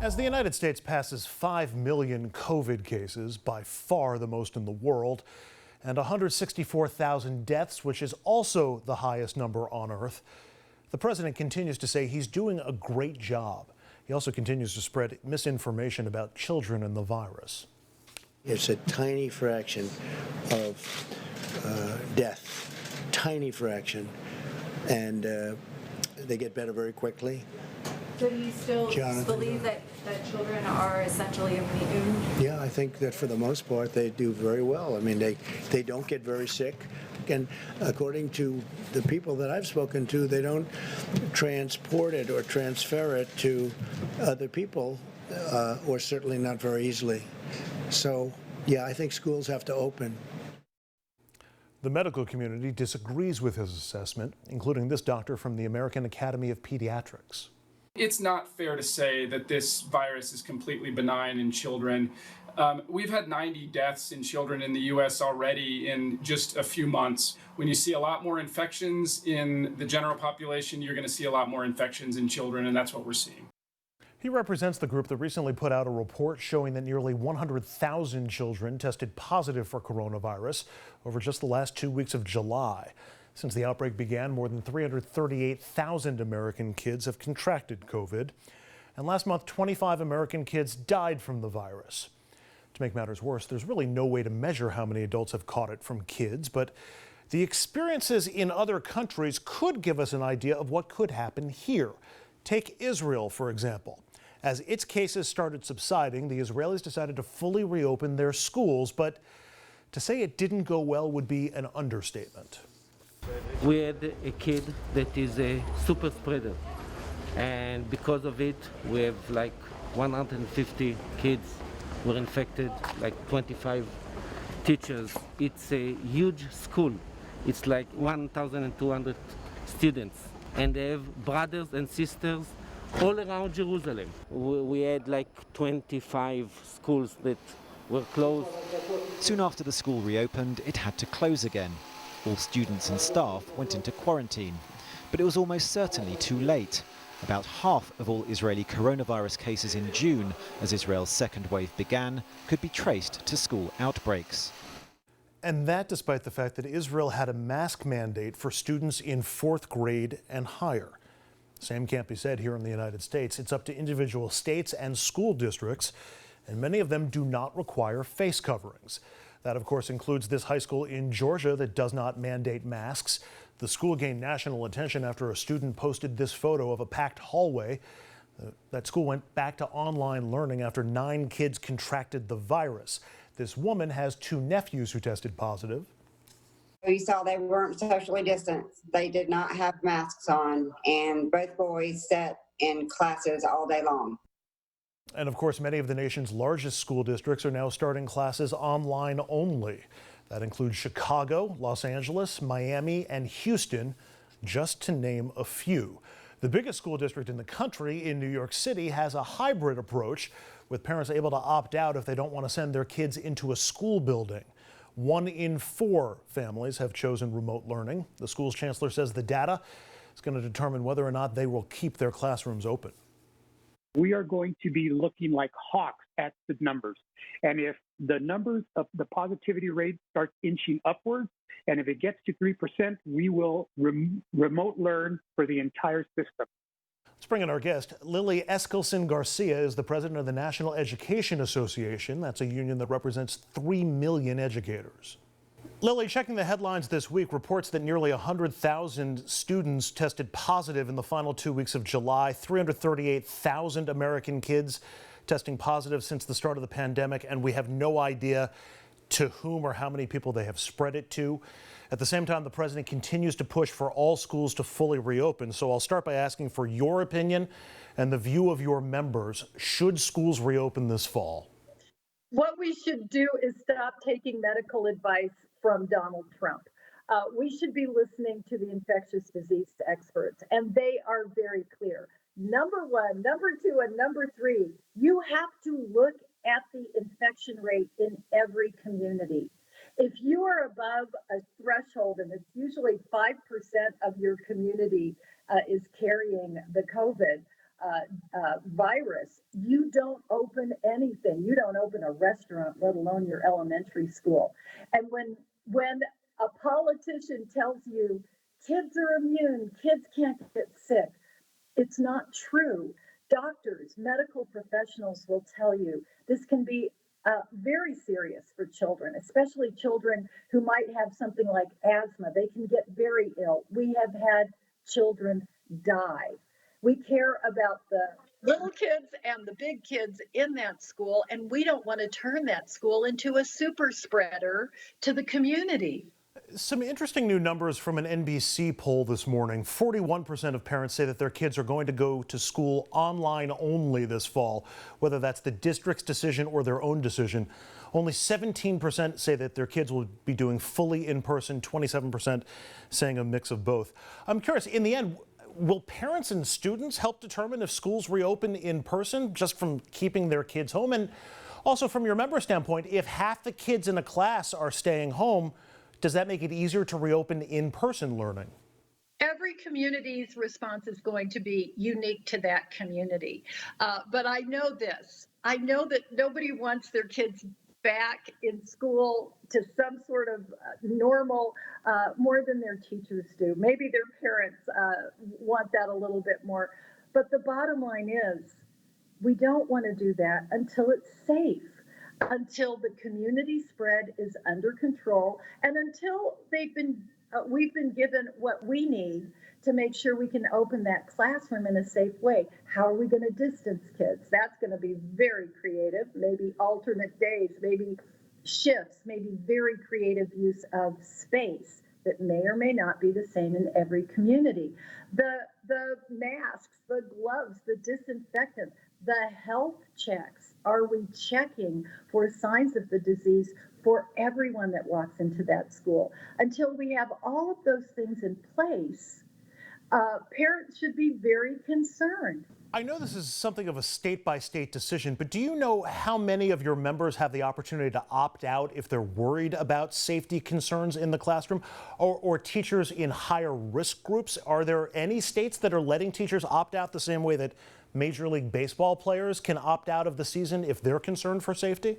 As the United States passes 5 million COVID cases, by far the most in the world, and 164,000 deaths, which is also the highest number on Earth, the president continues to say he's doing a great job. He also continues to spread misinformation about children and the virus. It's a tiny fraction of death, tiny fraction, and they get better very quickly. So do you still believe that children are essentially immune? Yeah, I think that for the most part they do very well. I mean, they don't get very sick. And according to the people that I've spoken to, they don't transport it or transfer it to other people, or certainly not very easily. So, yeah, I think schools have to open. The medical community disagrees with his assessment, including this doctor from the American Academy of Pediatrics. It's not fair to say that this virus is completely benign in children. We've had 90 deaths in children in the U.S. already in just a few months. When you see a lot more infections in the general population, you're going to see a lot more infections in children, and that's what we're seeing. He represents the group that recently put out a report showing that nearly 100,000 children tested positive for coronavirus over just the last 2 weeks of July. Since the outbreak began, more than 338,000 American kids have contracted COVID. And last month, 25 American kids died from the virus. To make matters worse, there's really no way to measure how many adults have caught it from kids, but the experiences in other countries could give us an idea of what could happen here. Take Israel, for example. As its cases started subsiding, the Israelis decided to fully reopen their schools, but to say it didn't go well would be an understatement. We had a kid that is a super spreader, and because of it, we have like 150 kids were infected, like 25 teachers. It's a huge school. It's like 1,200 students, and they have brothers and sisters all around Jerusalem. We had like 25 schools that were closed. Soon after the school reopened, it had to close again. All students and staff went into quarantine. But it was almost certainly too late. About half of all Israeli coronavirus cases in June, as Israel's second wave began, could be traced to school outbreaks. And that despite the fact that Israel had a mask mandate for students in 4th grade and higher. Same can't be said here in the United States. It's up to individual states and school districts, and many of them do not require face coverings. That, of course, includes this high school in Georgia that does not mandate masks. The school gained national attention after a student posted this photo of a packed hallway. That school went back to online learning after 9 kids contracted the virus. This woman has 2 nephews who tested positive. We saw they weren't socially distanced. They did not have masks on, and both boys sat in classes all day long. And of course, many of the nation's largest school districts are now starting classes online only. That includes Chicago, Los Angeles, Miami, and Houston, just to name a few. The biggest school district in the country, in New York City, has a hybrid approach, with parents able to opt out if they don't want to send their kids into a school building. 1 in 4 families have chosen remote learning. The school's chancellor says the data is going to determine whether or not they will keep their classrooms open. We are going to be looking like hawks at the numbers. And if the numbers of the positivity rate starts inching upwards, and if it gets to 3%, we will remote learn for the entire system. Let's bring in our guest. Lily Eskelsen Garcia is the president of the National Education Association. That's a union that represents 3 million educators. Lily, checking the headlines this week, reports that nearly 100,000 students tested positive in the final 2 weeks of July, 338,000 American kids testing positive since the start of the pandemic, and we have no idea to whom or how many people they have spread it to. At the same time, the president continues to push for all schools to fully reopen. So I'll start by asking for your opinion and the view of your members. Should schools reopen this fall? What we should do is stop taking medical advice from Donald Trump. We should be listening to the infectious disease experts, and they are very clear. Number 1, number 2, and number 3, you have to look at the infection rate in every community. If you are above a threshold, and it's usually 5% of your community is carrying the COVID, virus, you don't open anything. You don't open a restaurant, let alone your elementary school. And when a politician tells you kids are immune, kids can't get sick, it's not true. Doctors, medical professionals will tell you this can be very serious for children, especially children who might have something like asthma. They can get very ill. We have had children die. We care about the little kids and the big kids in that school, and we don't want to turn that school into a super spreader to the community. Some interesting new numbers from an NBC poll this morning. 41% of parents say that their kids are going to go to school online only this fall, whether that's the district's decision or their own decision. Only 17% say that their kids will be doing fully in person, 27% saying a mix of both. I'm curious, in the end, will parents and students help determine if schools reopen in person just from keeping their kids home? And also from your member standpoint, if half the kids in a class are staying home, does that make it easier to reopen in-person learning? Every community's response is going to be unique to that community. But I know this. I know that nobody wants their kids back in school to some sort of normal more than their teachers do. Maybe their parents want that a little bit more. But the bottom line is, we don't want to do that until it's safe, until the community spread is under control, and until we've been given what we need to make sure we can open that classroom in a safe way. How are we going to distance kids? That's going to be very creative, maybe alternate days, maybe shifts, maybe very creative use of space that may or may not be the same in every community. The masks, the gloves, the disinfectant, the health checks. Are we checking for signs of the disease for everyone that walks into that school? Until we have all of those things in place, parents should be very concerned. I know this is something of a state-by-state decision, but do you know how many of your members have the opportunity to opt out if they're worried about safety concerns in the classroom, or teachers in higher risk groups? Are there any states that are letting teachers opt out the same way that Major League Baseball players can opt out of the season if they're concerned for safety?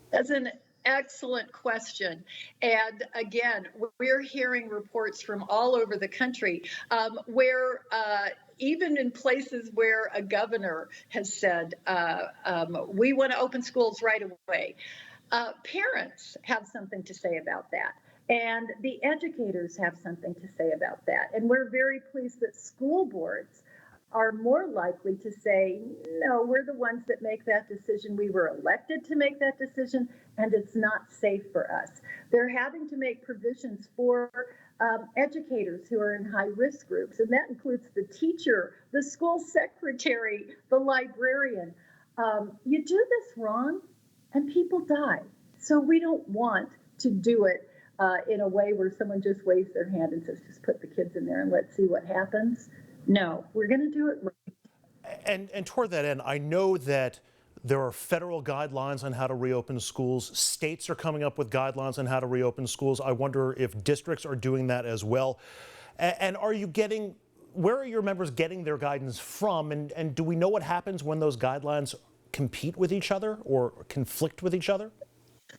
That's an excellent question. And again, we're hearing reports from all over the country where even in places where a governor has said, we want to open schools right away. Parents have something to say about that. And the educators have something to say about that. And we're very pleased that school boards are more likely to say, no, we're the ones that make that decision. We were elected to make that decision, and it's not safe for us. They're having to make provisions for educators who are in high-risk groups, and that includes the teacher, the school secretary, the librarian. You do this wrong, and people die. So we don't want to do it in a way where someone just waves their hand and says, just put the kids in there and let's see what happens. No, we're going to do it right. And toward that end, I know that there are federal guidelines on how to reopen schools. States are coming up with guidelines on how to reopen schools. I wonder if districts are doing that as well. And where are your members getting their guidance from? And do we know what happens when those guidelines compete with each other or conflict with each other?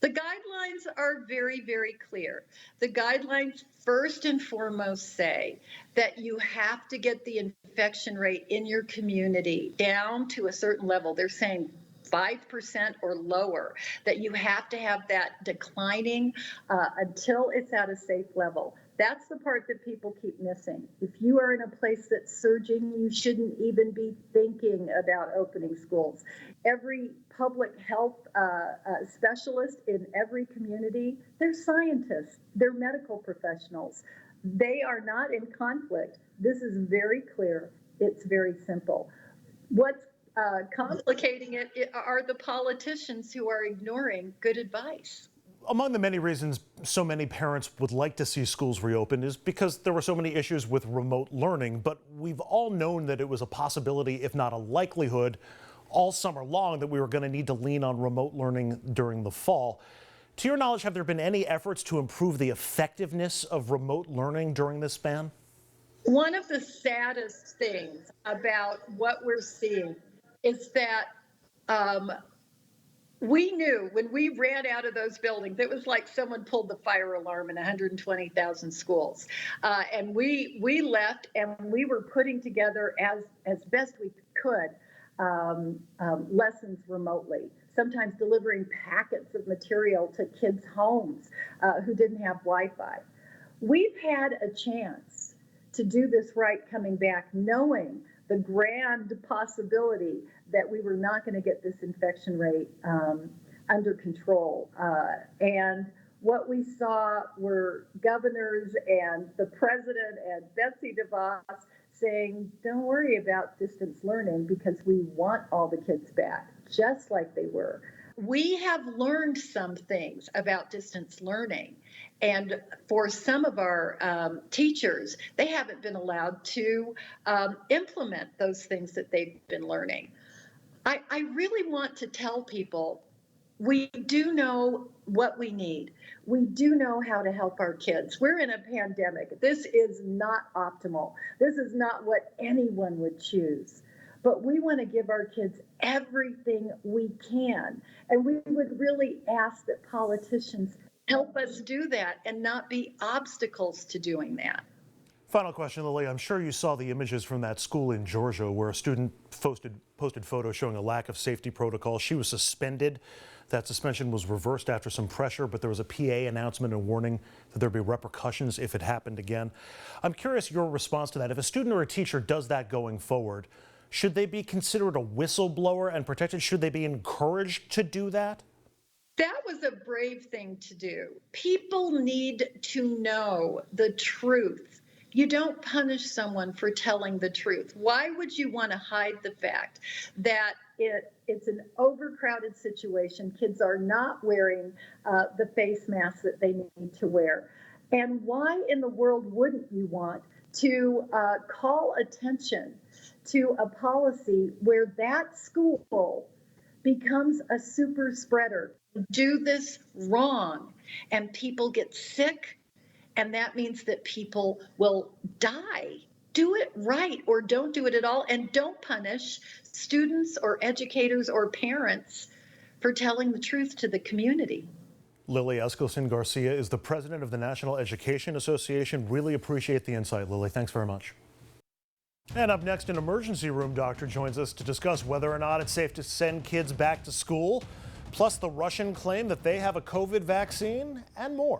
The guidelines are very, very clear. The guidelines first and foremost say that you have to get the infection rate in your community down to a certain level. They're saying 5% or lower, that you have to have that declining until it's at a safe level. That's the part that people keep missing. If you are in a place that's surging, you shouldn't even be thinking about opening schools. Every public health specialist in every community, they're scientists, they're medical professionals. They are not in conflict. This is very clear. It's very simple. What's complicating it are the politicians who are ignoring good advice. Among the many reasons so many parents would like to see schools reopen is because there were so many issues with remote learning, but we've all known that it was a possibility, if not a likelihood, all summer long that we were going to need to lean on remote learning during the fall. To your knowledge, have there been any efforts to improve the effectiveness of remote learning during this span? One of the saddest things about what we're seeing is that we knew when we ran out of those buildings, it was like someone pulled the fire alarm in 120,000 schools. And we left and we were putting together as best we could lessons remotely, sometimes delivering packets of material to kids' homes who didn't have Wi-Fi. We've had a chance to do this right coming back, knowing the grand possibility that we were not going to get this infection rate under control. And what we saw were governors and the president and Betsy DeVos saying, don't worry about distance learning because we want all the kids back, just like they were. We have learned some things about distance learning. And for some of our teachers, they haven't been allowed to implement those things that they've been learning. I really want to tell people we do know what we need. We do know how to help our kids. We're in a pandemic. This is not optimal. This is not what anyone would choose. But we want to give our kids everything we can. And we would really ask that politicians help us do that and not be obstacles to doing that. Final question, Lily. I'm sure you saw the images from that school in Georgia where a student posted photos showing a lack of safety protocol. She was suspended. That suspension was reversed after some pressure, but there was a PA announcement and warning that there'd be repercussions if it happened again. I'm curious your response to that. If a student or a teacher does that going forward, should they be considered a whistleblower and protected? Should they be encouraged to do that? That was a brave thing to do. People need to know the truth. You don't punish someone for telling the truth. Why would you want to hide the fact that it's an overcrowded situation? Kids are not wearing the face masks that they need to wear. And why in the world wouldn't you want to call attention to a policy where that school becomes a super spreader? Do this wrong and people get sick, and that means that people will die. Do it right or don't do it at all, and don't punish students or educators or parents for telling the truth to the community. Lily Eskelsen Garcia is the president of the National Education Association. Really appreciate the insight, Lily. Thanks very much. And up next, an emergency room doctor joins us to discuss whether or not it's safe to send kids back to school, plus the Russian claim that they have a COVID vaccine and more.